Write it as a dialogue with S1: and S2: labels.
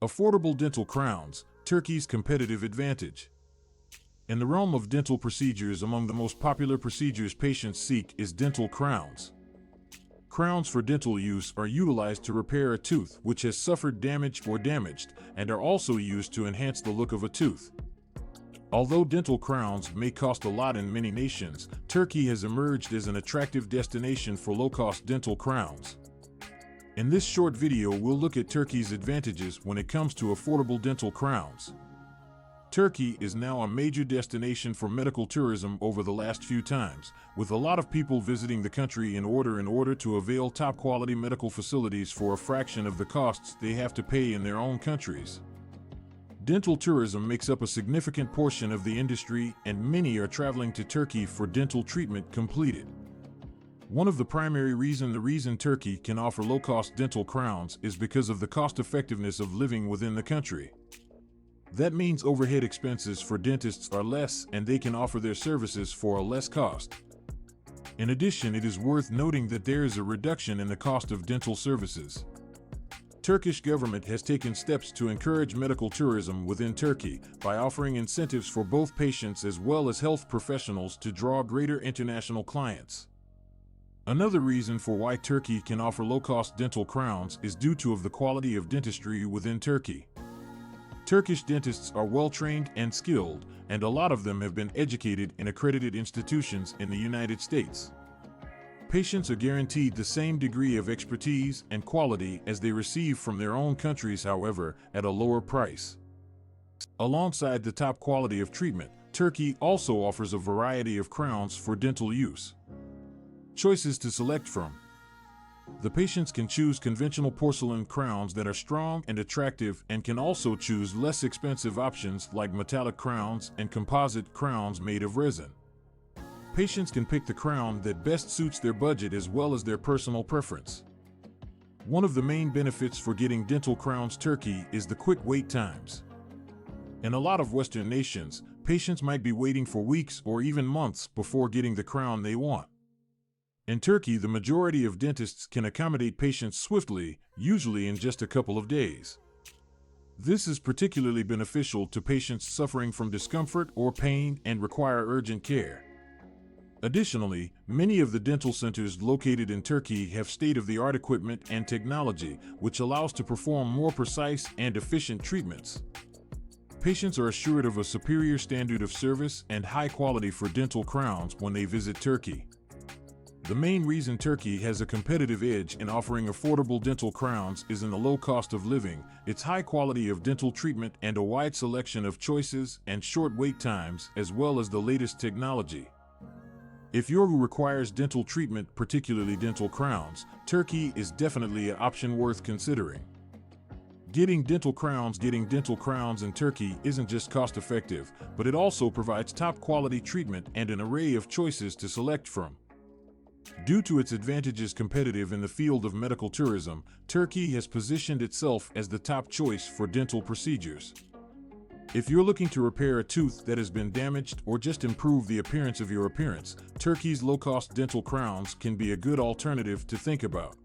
S1: Affordable dental crowns, Turkey's competitive advantage. In the realm of dental procedures, among the most popular procedures patients seek is dental crowns. Crowns for dental use are utilized to repair a tooth which has suffered damage or damaged, and are also used to enhance the look of a tooth. Although dental crowns may cost a lot in many nations, Turkey has emerged as an attractive destination for low-cost dental crowns. In this short video, we'll look at Turkey's advantages when it comes to affordable dental crowns. Turkey is now a major destination for medical tourism over the last few times, with a lot of people visiting the country in order to avail top-quality medical facilities for a fraction of the costs they have to pay in their own countries. Dental tourism makes up a significant portion of the industry, and many are traveling to Turkey for dental treatment completed. One of the primary reasons Turkey can offer low-cost dental crowns is because of the cost-effectiveness of living within the country. That means overhead expenses for dentists are less, and they can offer their services for a less cost. In addition, it is worth noting that there is a reduction in the cost of dental services. Turkish government has taken steps to encourage medical tourism within Turkey by offering incentives for both patients as well as health professionals to draw greater international clients. Another reason for why Turkey can offer low-cost dental crowns is due to the quality of dentistry within Turkey. Turkish dentists are well-trained and skilled, and a lot of them have been educated in accredited institutions in the United States. Patients are guaranteed the same degree of expertise and quality as they receive from their own countries, however, at a lower price. Alongside the top quality of treatment, Turkey also offers a variety of crowns for dental use. Choices to select from. The patients can choose conventional porcelain crowns that are strong and attractive, and can also choose less expensive options like metallic crowns and composite crowns made of resin. Patients can pick the crown that best suits their budget as well as their personal preference. One of the main benefits for getting dental crowns in Turkey is the quick wait times. In a lot of Western nations, patients might be waiting for weeks or even months before getting the crown they want. In Turkey, the majority of dentists can accommodate patients swiftly, usually in just a couple of days. This is particularly beneficial to patients suffering from discomfort or pain and require urgent care. Additionally, many of the dental centers located in Turkey have state-of-the-art equipment and technology, which allows to perform more precise and efficient treatments. Patients are assured of a superior standard of service and high quality for dental crowns when they visit Turkey. The main reason Turkey has a competitive edge in offering affordable dental crowns is in the low cost of living, its high quality of dental treatment, and a wide selection of choices and short wait times, as well as the latest technology. If you're who requires dental treatment, particularly dental crowns, Turkey is definitely an option worth considering. Getting dental crowns in Turkey isn't just cost-effective, but it also provides top-quality treatment and an array of choices to select from. Due to its advantages competitive in the field of medical tourism, Turkey has positioned itself as the top choice for dental procedures. If you're looking to repair a tooth that has been damaged or just improve the appearance of your appearance, Turkey's low-cost dental crowns can be a good alternative to think about.